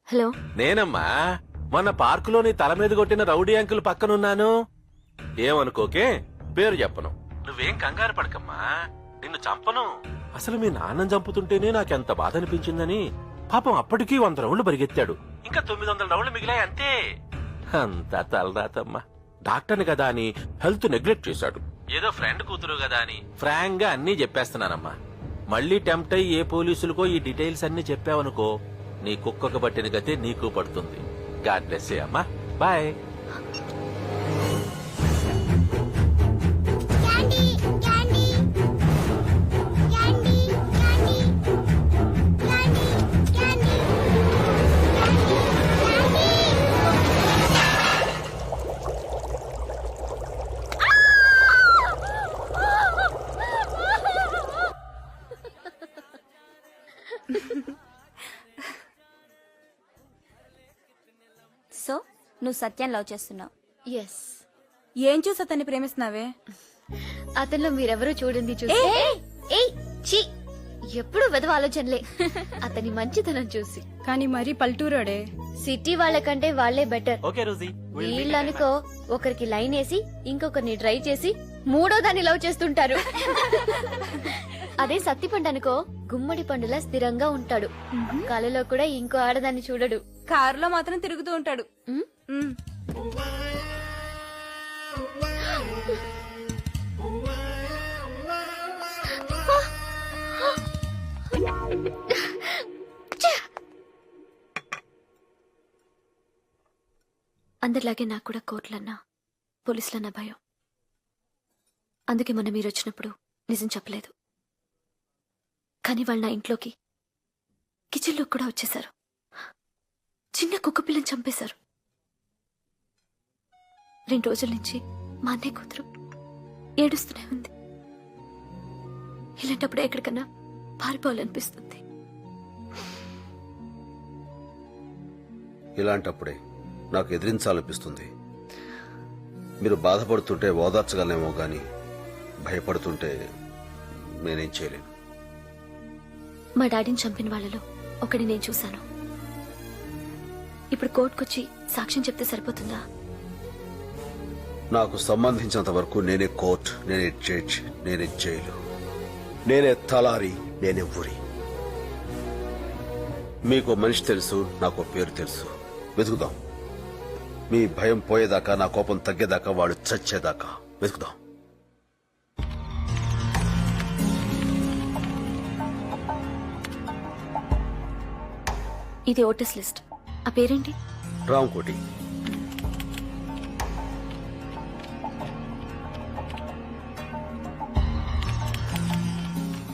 Hello, నేనమ్మా మొన్న పార్కులోని తల మీద కొట్టిన రౌడీ అంకుల్ పక్కనున్నాను. ఏమనుకోకే, పేరు చెప్పను. నువ్వేం కంగారు పడకమ్మా, నిన్ను చంపను. అసలు మీ నాన్నని చంపుతుంటేనే నాకెంత బాధ అనిపించిందని. పాపం అప్పటికీ 100 రౌండ్లు పరిగెత్తాడు. ఇంకా 900 రౌండ్లు మిగిలాయి అంతే. అంతా తలరాతమ్మా. డాక్టర్ని కదా అని హెల్త్ నెగ్లెక్ట్ చేశాడు. ఏదో ఫ్రెండ్ కూతురు కదా అని ఫ్రాంక్ గా అన్నీ చెప్పేస్తున్నానమ్మా. మళ్ళీ టెంప్ట్ అయ్యి ఏ పోలీసులకో ఈ డీటెయిల్స్ అన్ని చెప్పావనుకో, నీ కుక్కకు పట్టిన గతే నీకు పడుతుంది. గాడ్ బ్లెస్ యూ అమ్మా, బాయ్. సో నువ్వు సత్యం లవ్ చేస్తున్నావు? ఎస్. ఏం చూసి అతన్ని ప్రేమిస్తున్నావే? అతనిలో మీరెవరూ చూడండి చూసి. ఏయ్ ఛీ, ఎప్పుడు వెదవ ఆలోచనలే. అతని మంచితనం చూసి. కానీ మరీ పల్టూరోడే. సిటీ వాళ్ళకంటే వాళ్లే బెటర్. ఓకే రోజీ, వీళ్ళనుకో ఒకరికి లైన్ వేసి ఇంకొకరిని ట్రై చేసి మూడో దాన్ని లవ్ చేస్తుంటారు. అదే సత్తిపండు అనుకో, గుమ్మడి పండులా స్థిరంగా ఉంటాడు. కలలో కూడా ఇంకో ఆడదాన్ని చూడడు. కారులో మాత్రం తిరుగుతూ ఉంటాడు. ఉమ్? అందరిలాగే నాకు కూడా కోర్టులన్నా పోలీసులన్నా భయం. అందుకే మొన్న మీరు వచ్చినప్పుడు నిజం చెప్పలేదు. కానీ వాళ్ళు నా ఇంట్లోకి కిచెన్లో కూడా వచ్చేశారు. చిన్న కుక్క పిల్లని చంపేశారు. 2 రోజుల నుంచి మా అన్నయ్య కూతురు ఏడుస్తూనే ఉంది. ఇలాంటప్పుడు ఎక్కడికన్నా పారిపోవాలనిపిస్తుంది. ఇలాంటప్పుడే నాకు ఎదిరించాలనిపిస్తుంది. మీరు బాధపడుతుంటే ఓదార్చగలనేమో గాని భయపడుతుంటే నేనేం చేయలేను. మా డాడీని చంపిన వాళ్ళలో ఒకటి నేను చూశాను. ఇప్పుడు కోర్టుకొచ్చి సాక్ష్యం చెప్తే సరిపోతుందా? నాకు సంబంధించినంత వరకు నేనే కోర్టు, నేనే జడ్జ్, నేనే జైలు, నేనే తలారి, నేనే ఊరి. మీకు మనిషి తెలుసు, నాకు పేరు తెలుసు. వెతుకుదాం. మీ భయం పోయేదాకా, నా కోపం తగ్గేదాకా, వాడు చచ్చేదాకా వెతుకుదాం. ఇది ఓటర్స్ లిస్ట్. ఆ పేరేంటి? రాంకోటి.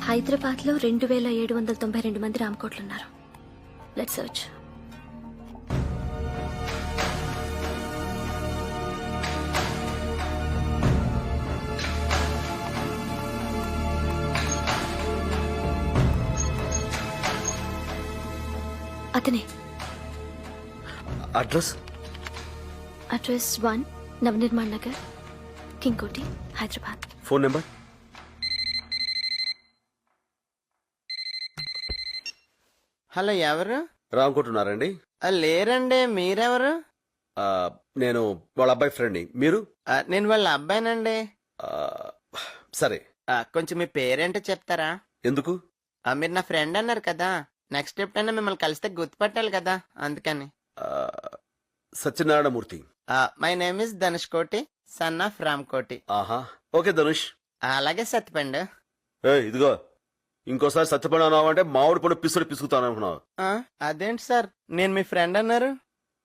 హైదరాబాద్ లో 2792 మంది రామకోట్లున్నారు. Let's search. అతనే. Address? Address 1 Navnirman Nagar, Kingkoti, Hyderabad. Phone number? Hello, ఎవరు? రాంకోటి ఉన్నారండి? లేరండి. మీరెవరు? నేను వాళ్ళ అబ్బాయి ఫ్రెండ్ని. మీరు? నేను వాళ్ళ అబ్బాయినండి. సరే, కొంచెం మీ పేరేంటో చెప్తారా? ఎందుకు? మీరు నా ఫ్రెండ్ అన్నారు కదా, నెక్స్ట్ ఎప్పుడైనా మిమ్మల్ని కలిస్తే గుర్తుపట్టాలి కదా, అందుకని. Satyanarayana Murthy. My name is Dhanush కోటి, సన్ ఆఫ్ రామ్ కోటి. ఆహా, ఓకే ధనుష్. అలాగే సత్తిపండు. ఇదిగో, ఇంకోసారి సత్యపండు అన్నావంటే మామిడి పండు పిసుడు పిసుకుతాను అనుకున్నావు. అదేంటి సార్, నేను మీ ఫ్రెండ్ అన్నారు?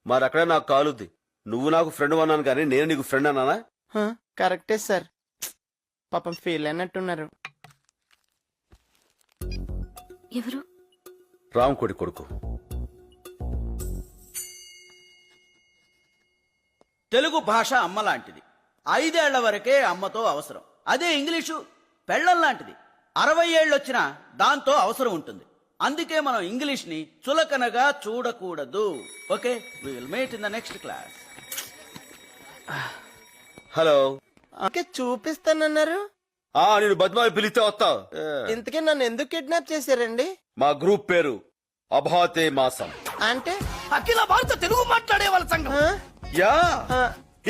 మరి అక్కడే నాకు కాలుద్ది. నువ్వు నాకు ఫ్రెండ్ అన్నాను కానీ నేను నీకు ఫ్రెండ్ అన్నానా? కరెక్టే సార్. పాపం ఫీల్ అయినట్టున్నారు. ఎవరు? రాంకోటి కొడుకు. తెలుగు భాష అమ్మ లాంటిది. 5 ఏళ్ల వరకే అమ్మతో అవసరం. అదే ఇంగ్లీషు పెళ్ళం లాంటిది. 60 ఏళ్ళొచ్చినా దాంతో అవసరం ఉంటుంది. అందుకే మనం ఇంగ్లీష్ ని చులకనగా చూడకూడదు. Okay, we will meet in the next class. Hello. Okay, చూపిస్తానన్నారు. నేను బద్మాయి పిలిస్తే వస్తా. ఇంతకీ నన్ను ఎందుకు కిడ్నాప్ చేశారండి? మా గ్రూప్ పేరు అభాతే మాసం. అంటే అఖిల భారత తెలుగు మాట్లాడే వాళ్ళ సంఘం. యా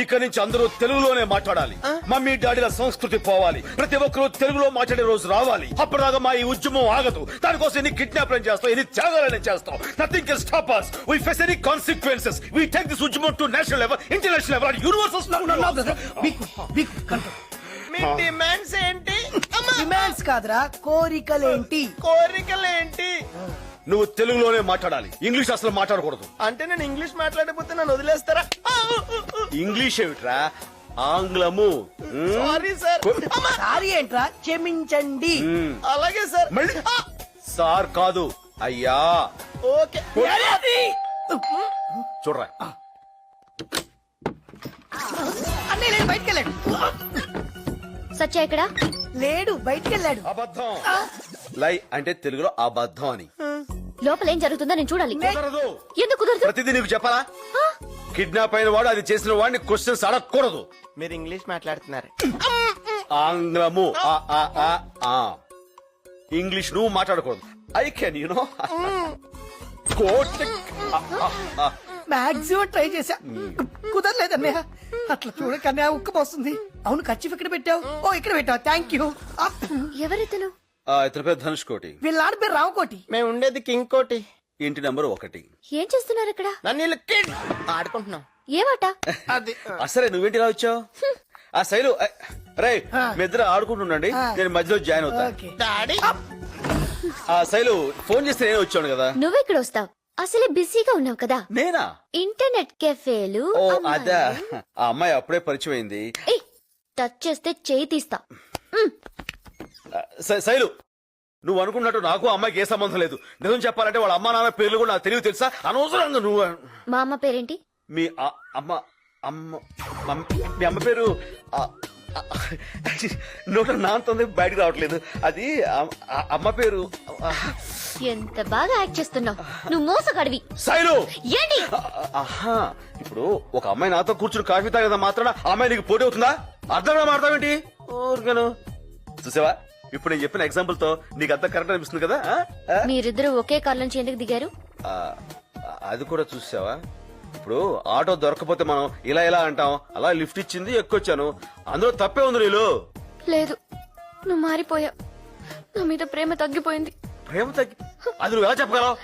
ఇక నుంచి అందరూ తెలుగులోనే మాట్లాడాలి. మమ్మీ డాడీల సంస్కృతి పోవాలి. ప్రతి ఒక్కరూ తెలుగులో మాట్లాడే రోజు రావాలి. అప్పటిదాకా మా ఈ ఉద్యమం ఆగదు. దానికోసం ఎన్ని కిడ్నాప్లను చేస్తాం, ఎన్ని త్యాగాలని చేస్తాం. Nothing can stop us. We face any consequences. We take this ఉద్యమం to national level, international level, and universal. Me demands ఏంటి? డిమాండ్స్ కాదురా, కోరికలేంటి? కోరికలేంటి? నువ్వు తెలుగులోనే మాట్లాడాలి. ఇంగ్లీష్ అసలు మాట్లాడకూడదు. అంటే నేను ఇంగ్లీష్ మాట్లాడకపోతే నన్ను వదిలేస్తారా? ఇంగ్లీష్ ఏమిట్రా, ఆంగ్లము. Sorry sir. సారీ ఏంట్రా, క్షమించండి. అలాగే సార్. మళ్ళీ సార్ కాదు, అయ్యా. ఓకే. చూడరా, అన్నయ్య లేడు, బయటికి వెళ్ళాడు. సత్య ఇక్కడ లేడు, బయటికి వెళ్ళాడు. అబద్ధం. లై అంటే తెలుగులో అబద్ధం అని. లోపల ఏం జరుగుతుందో నేను చూడాలి. కుదరదు. ఎందుకు కుదరదు? ప్రతిదీ నీకు చెప్పాలా? కిడ్నాప్ అయిన వాడు అది చేసిన వాడిని క్వశ్చన్స్ అడగకూడదు. మీరు ఇంగ్లీష్ మాట్లాడుతున్నారు. ఆంగ్లము ఇంగ్లీష్ నువ్వు మాట్లాడకూడదు. I can you know maximum try చేశా, కుదరలేదు అన్నయ్య. అట్లా చూడక అన్నయ్య ఉక్క పోస్తుంది. అవును, ఖర్చు ఇక్కడ పెట్టావు. ఓ ఇక్కడ పెట్టావు, థ్యాంక్ యూ. ఎవరితను? ఇతని పేరు ధనుష్ కోటి. వీళ్ళ ఆడ పేరు రావుకోటి. మేము ఉండేది కింగ్ కోటి. ఇంటి నెంబర్ 1. ఏం చేస్తున్నారు ఇక్కడ? నన్ను వీళ్ళు కిడ్ ఆడుకుంటున్నాం. ఏమాట? అది అసలే నువ్వేంటి ఇలా వచ్చావు? ఆ శైలు రే, మీ ఇద్దరు ఆడుకుంటుండండి, నేను మధ్యలో జాయిన్ అవుతా. ఓకే. డాడీ. ఆ శైలు ఫోన్ చేస్తే నేను వచ్చాను కదా. నువ్వెక్కడ వస్తావు? అసలే బిజీగా ఉన్నావు కదా. నేనా? ఇంటర్నెట్ కెఫేలు. ఓ అదా, ఆ అమ్మాయి అప్పుడే పరిచయం అయింది. టచ్ చేస్తే చేయి తీస్తా. శైలు, నువ్వు అనుకున్నట్టు నాకు ఆ అమ్మాయికి ఏ సంబంధం లేదు. నిజం చెప్పాలంటే వాళ్ళ అమ్మా నాన్న పేర్లు కూడా నాకు తెలియదు, తెలుసా? అనవసరంగా నువ్వు. మా అమ్మ పేరేంటి? మీ మీ అమ్మ పేరు నోట నాంతుంది, బయటకు రావట్లేదు. అది అమ్మ పేరు. ఎంత బాగా యాక్ట్ చేస్తున్నావు. నువ్వు మోసగాడివి. శైలు ఏంటి? ఆహా, ఇప్పుడు ఒక అమ్మాయి నాతో కూర్చుని కాఫీ తాగదా మాత్రాన ఆ అమ్మాయి నీకు పోటీ అవుతుందా? అర్థంగా మాడతావేంటి? ఊరికను చూసావా, ఇప్పుడు నేను చెప్పిన ఎగ్జాంపుల్ తో నీకు అంత కరెక్ట్ అనిపిస్తుంది కదా. మీరిద్దరు ఒకే కార్ నుంచి ఎందుకు దిగారు? ఆ, అది కూడా చూసావా, ఇప్పుడు ఆటో దొరకపోతే మనం ఇలా ఇలా అంటాం. అలా లిఫ్ట్ ఇచ్చింది, ఎక్కొచ్చాను. అందులో తప్పే ఉంది. నీళ్ళు లేదు, నువ్వు మారిపోయావు. నా మీద ప్రేమ తగ్గిపోయింది. ప్రేమ తగ్గి అది నువ్వు ఎలా చెప్పగలవు?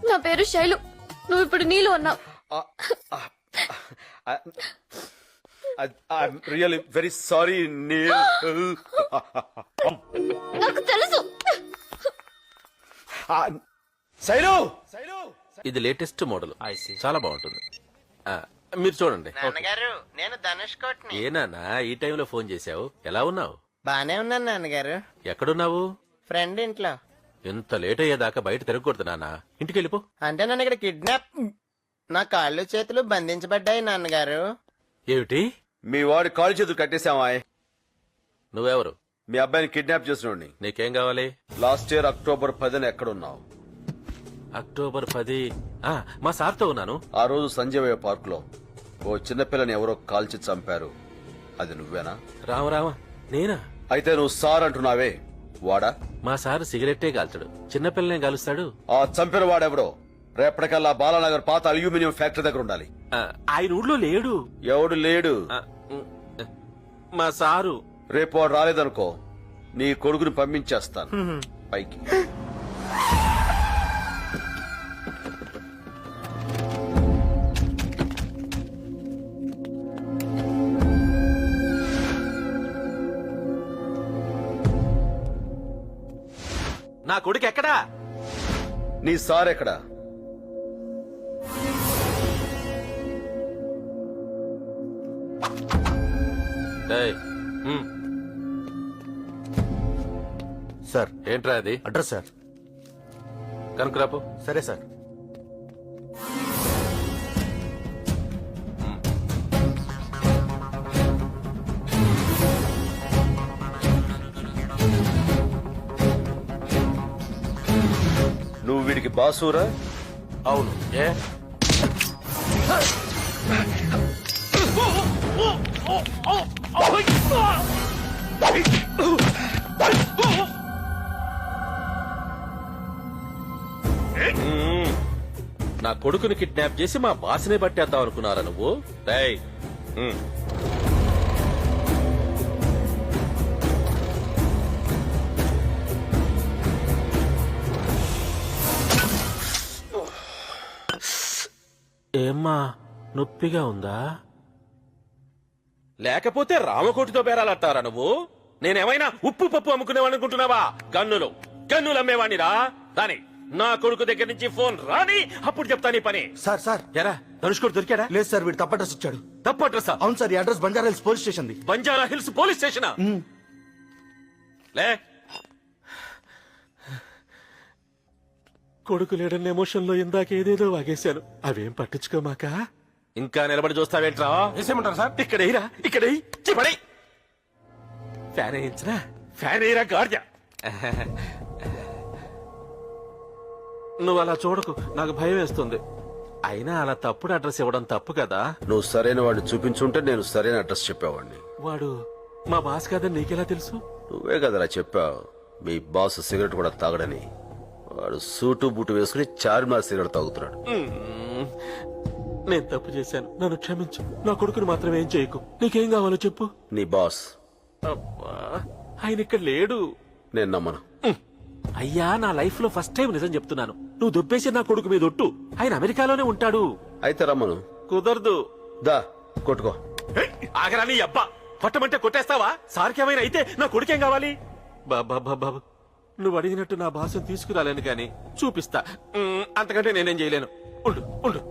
నా పేరు శైలు, నువ్వు ఇప్పుడు నీళ్ళు అన్నావు. Really very sorry Neel. నాకు తెలుసు. శైలు, ఇది లేటెస్ట్ మోడల్, చాలా బాగుంటుంది. మీరు చూడండి. నాన్నగారు, నేను ధనుష్ కోటిని. ఏనానా ఈ టైంలో ఫోన్ చేశావు? ఎలా ఉన్నావు? బానే ఉన్నాను నాన్నగారు. ఎక్కడున్నావు? ఫ్రెండ్ ఇంట్లో. ఎంత లేట్ అయ్యేదాకా బయట తిరగకూడదు నాన్న, ఇంటికి వెళ్ళిపో. అంటే నన్ను ఇక్కడ కిడ్నాప్, నా కాళ్ళు చేతులు బంధించబడ్డాయి నాన్నగారు. ఏమిటి? మీ వాడి కాలు చేతులు కట్టేశావా? నువ్వెవరు? మీ అబ్బాయిని కిడ్నాప్ చేసినోడిని. నీకేం కావాలి? లాస్ట్ ఇయర్ అక్టోబర్ 10న ఎక్కడున్నావు? అక్టోబర్ 10. మా సార్తో ఉన్నాను. ఆ రోజు సంజయ్ పార్క్ లో ఓ చిన్నపిల్లని ఎవరో కాల్చి చంపారు. అది నువ్వేనా? రామ నేనా? అయితే నువ్వు సార్ అంటున్నావే, వాడా? మా సార్ సిగరెట్టే కాల్చాడు, చిన్నపిల్లనే కాలుస్తాడు. ఆ చంపిన వాడెవడో రేపటికల్లా బాలానగర్ పాత అల్యూమినియం ఫ్యాక్టరీ దగ్గర ఉండాలి. ఆయన ఊళ్ళో లేడు. ఎవడు లేడు? మా సారు. రేపు వాడు రాలేదనుకో, నీ కొడుకుని పంపించేస్తాను పైకి. నా కొడుకు ఎక్కడా? నీ సార్ ఎక్కడా? సార్, ఏంట్రా అది? Address sir. కనుకరాపు. సరే సార్. నువ్వు వీడికి బాసూరా? అవును. ఏ నా కొడుకుని కిడ్నాప్ చేసి మా బాస్నే పట్టేద్దాం అనుకున్నారా నువ్వు? రేయ్, ఉమ్. ఏమ్మా, నొప్పిగా ఉందా? లేకపోతే రామకోటితో బేరాలంటారా నువ్వు? నేనేమైనా ఉప్పు పప్పు అమ్ముకునేవాడిని అనుకుంటున్నావా? గన్నులు అమ్మేవాణిరా. రాని నా కొడుకు దగ్గర నుంచి ఫోన్ రాని, అప్పుడు చెప్తా నీ పని. సార్ సార్ ఎరా ధనుష్ కొడు దొరికాడా? లేదు సార్, వీడు తప్ప అడ్రస్ ఇచ్చాడు. తప్పు అడ్రస్? అవును సార్, ఈ address Banjara Hills police station. Banjara Hills police స్టేషనా? లే, కొడుకు లేడన్న ఎమోషన్ లో ఇందాక ఏదేదో వాగేశాను. అవేం పట్టించుకోమాక. ఇంకా నిలబడి చూస్తావేంట్రా? వేసేయమంటారు సార్? ఇక్కడ చెప్పడే. ఫ్యాన్ వేయించరా? ఫ్యాన్ వేయరా గార్జా. నువ్వు అలా చూడకు, నాకు భయం వేస్తుంది. అయినా అలా తప్పుడు అడ్రస్ ఇవ్వడం తప్పు కదా. నువ్వు సరైన వాడిని చూపించుంటే నేను సరైన అడ్రస్ చెప్పేవాడిని. వాడు మా బాస్ కాదని నీకెలా తెలుసు? నువ్వే కదరా చెప్పావు మీ బాస్ సిగరెట్ కూడా తాగడని. వాడు సూటు బూటు వేసుకుని చార్మినార్ సిగరెట్ తాగుతున్నాడు. నేను తప్పు చేశాను, నన్ను క్షమించు. నా కొడుకుని మాత్రం ఏం చేయకు. నీకేం కావాలో చెప్పు. నీ బాస్ అబ్బా, ఆయన ఇక్కడ లేడు. నేను నమ్మను. అయ్యా, నా లైఫ్ లో ఫస్ట్ టైం నిజం చెప్తున్నాను. నువ్వు దొబ్బేసి నా కొడుకు మీద ఒట్టు. ఆయన అమెరికాలోనే ఉంటాడు. అయితే రమ్మను. కుదరదు. దా కొట్టుకో. ఆగరా నీ అబ్బా. కొట్టమంటే కొట్టేస్తావా? సార్కేమైనా అయితే నా కొడుకేం కావాలి? బాబా, నువ్వు అడిగినట్టు నా భాషను తీసుకురాలేను కానీ చూపిస్తా. అంతకంటే నేనేం చేయలేను. ఉండు.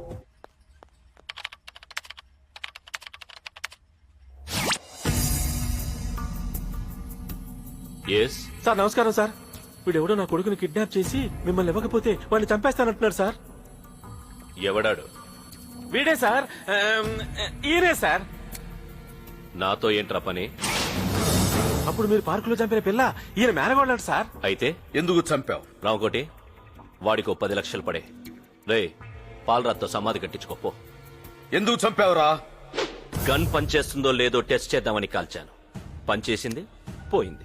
సార్ నమస్కారం సార్. వీడెవడో నా కొడుకుని కిడ్నాప్ చేసి మిమ్మల్ని ఇవ్వకపోతే వాడిని చంపేస్తానంటున్నాడు సార్. ఎవడాడు? వీడే సార్. ఈయనే సార్. నాతో ఏంట్రా పని? అప్పుడు మీరు పార్కులో చంపిన పిల్ల ఈయన మేనగోళ్ళాడు సార్. అయితే ఎందుకు చంపావు? రామకోటి, వాడికో 10 లక్షలు పడే. రే, పాలరాత్తో సమాధి కట్టించుకోపో. ఎందుకు చంపావురా? గన్ పనిచేస్తుందో లేదో టెస్ట్ చేద్దామని కాల్చాను. పనిచేసింది, పోయింది.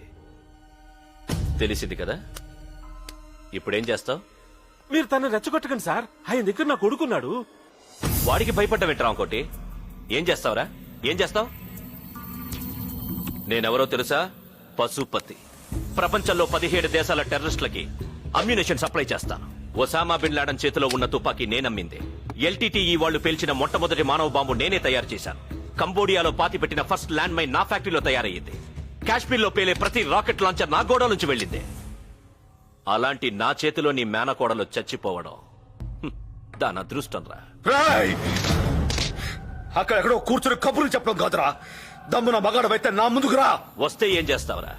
తెలిసింది కదా. ఇప్పుడేం చేస్తావు? మీరు తనని రెచ్చగొట్టకండి సార్. ఆయన దగ్గర నా కొడుకున్నాడు. వాడికి భయపడ్డావేంటి రామకోటి? ఏం చేస్తావురా? ఏం చేస్తావు? నేనెవరో తెలుసా? పశుపతి. ప్రపంచంలో 17 దేశాల టెర్రరిస్టులకి అమ్యునేషన్ సప్లై చేస్తాను. ఒసామా బిన్ లాడన్ చేతిలో ఉన్న తుపాకీ నేనమ్మింది. ఎల్టీటీఈ వాళ్లు పేల్చిన మొట్టమొదటి మానవ బాంబు నేనే తయారు చేశాను. కంబోడియాలో పాతిపెట్టిన ఫస్ట్ ల్యాండ్ మైన్ నా ఫ్యాక్టరీలో తయారయ్యింది. కాశ్మీర్లో పేలే ప్రతి రాకెట్ లాంచర్ నా గోడ నుంచి వెళ్ళింది. అలాంటి నా చేతిలో నీ మేనకోడలు చచ్చిపోవడం దాని అదృష్టం రా. అక్కడెక్కడో కూర్చుని కబుర్లు చెప్పడం కాదురా. దమ్మున మగాడవైతే నా ముందుకు రా. వస్తే ఏం చేస్తావురా?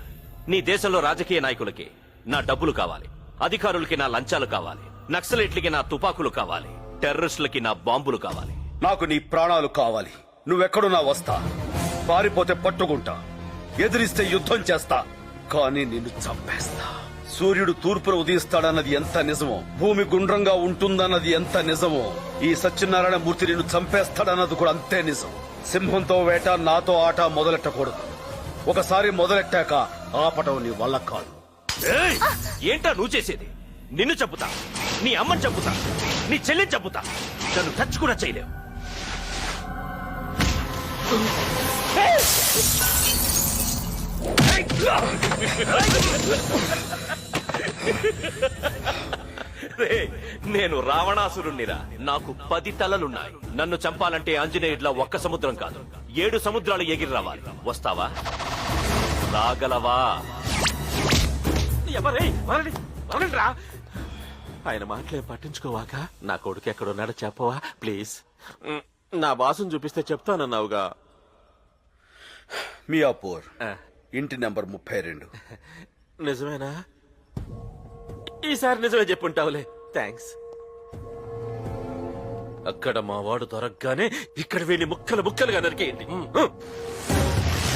నీ దేశంలో రాజకీయ నాయకులకి నా డబ్బులు కావాలి, అధికారులకి నా లంచాలు కావాలి, నక్సలైట్లకి నా తుపాకులు కావాలి, టెర్రరిస్టులకి నా బాంబులు కావాలి. నాకు నీ ప్రాణాలు కావాలి. నువ్వెక్కడున్నా వస్తా. పారిపోతే పట్టుకుంటా, ఎదిరిస్తే యుద్ధం చేస్తా, కానీ నిన్ను చంపేస్తా. సూర్యుడు తూర్పున ఉదయిస్తాడన్నది ఎంత నిజమో, భూమి గుండ్రంగా ఉంటుందన్నది ఎంత నిజమో, ఈ సత్యనారాయణ మూర్తి నిన్ను చంపేస్తాడన్నది కూడా అంతే నిజం. సింహంతో వేట, నాతో ఆట మొదలెట్టకూడదు. ఒకసారి మొదలెట్టాక ఆపటం నీ వల్ల కాదు. ఏయ్! ఏంటా నువ్వు చేసేది? నిన్ను చంపుతా, నీ అమ్మని చంపుతా, నీ చెల్లిని చంపుతా. నన్ను టచ్ కూడా చేయలేవు. రేయ్, నేను రావణాసురుణ్ణిరా. నాకు 10 తలలున్నాయి. నన్ను చంపాలంటే ఆంజనేయుడిలా ఒక్క సముద్రం కాదు, 7 సముద్రాలు ఎగిరి రావాలి. వస్తావా? రాగలవా? రా. ఆయన మాటలేం పట్టించుకోవాక నా కొడుకు ఎక్కడున్నాడో చెప్పవా ప్లీజ్. నా బాసును చూపిస్తే చెప్తానన్నావుగా. మియాపూర్, ఇంటి నెంబర్ 32. నిజమేనా? ఈసారి నిజమే చెప్పుంటావులే. థ్యాంక్స్. అక్కడ మా వాడు దొరకగానే ఇక్కడ వీళ్ళని ముక్కలుగా నరికేయండి.